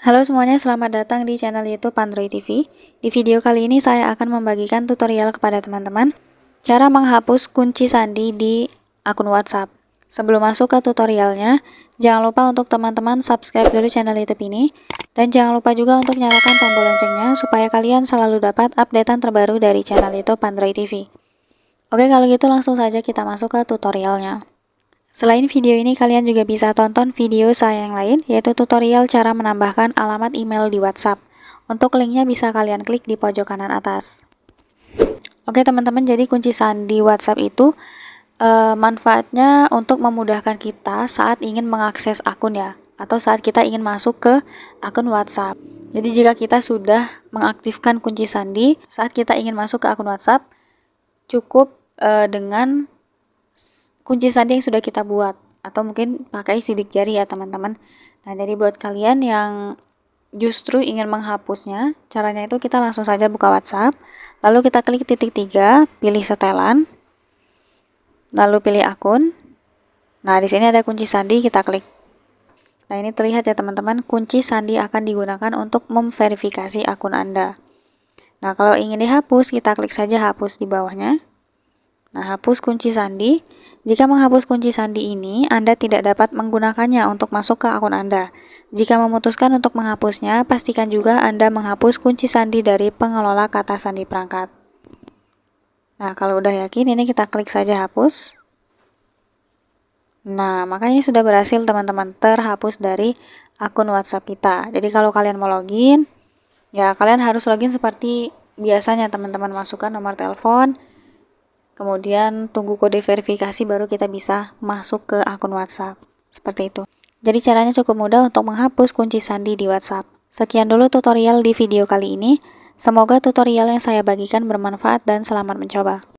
Halo semuanya, selamat datang di channel YouTube Android TV. Di video kali ini saya akan membagikan tutorial kepada teman-teman cara menghapus kunci sandi di akun WhatsApp. Sebelum masuk ke tutorialnya, jangan lupa untuk teman-teman subscribe dulu channel YouTube ini dan jangan lupa juga untuk nyalakan tombol loncengnya supaya kalian selalu dapat updatean terbaru dari channel YouTube Android TV. Oke, kalau gitu langsung saja kita masuk ke tutorialnya. Selain video ini, kalian juga bisa tonton video saya yang lain, yaitu tutorial cara menambahkan alamat email di WhatsApp. Untuk linknya bisa kalian klik di pojok kanan atas. Oke teman-teman, jadi kunci sandi WhatsApp itu manfaatnya untuk memudahkan kita saat ingin mengakses akun ya, atau saat kita ingin masuk ke akun WhatsApp. Jadi jika kita sudah mengaktifkan kunci sandi, saat kita ingin masuk ke akun WhatsApp, cukup dengan kunci sandi yang sudah kita buat, atau mungkin pakai sidik jari ya teman-teman. Nah, jadi buat kalian yang justru ingin menghapusnya, caranya itu kita langsung saja buka WhatsApp, lalu kita klik titik 3, pilih setelan, lalu pilih akun. Nah, di sini ada kunci sandi, kita klik. Nah, ini terlihat ya teman-teman, kunci sandi akan digunakan untuk memverifikasi akun Anda. Nah, kalau ingin dihapus, kita klik saja hapus di bawahnya. Nah, hapus kunci sandi. Jika menghapus kunci sandi ini, Anda tidak dapat menggunakannya untuk masuk ke akun Anda. Jika memutuskan untuk menghapusnya, pastikan juga Anda menghapus kunci sandi dari pengelola kata sandi perangkat. Nah, kalau udah yakin, ini kita klik saja hapus. Nah, makanya ini sudah berhasil teman-teman, terhapus dari akun WhatsApp kita. Jadi kalau kalian mau login, ya kalian harus login seperti biasanya teman-teman, masukkan nomor telepon, kemudian tunggu kode verifikasi baru kita bisa masuk ke akun WhatsApp. Seperti itu. Jadi caranya cukup mudah untuk menghapus kunci sandi di WhatsApp. Sekian dulu tutorial di video kali ini. Semoga tutorial yang saya bagikan bermanfaat dan selamat mencoba.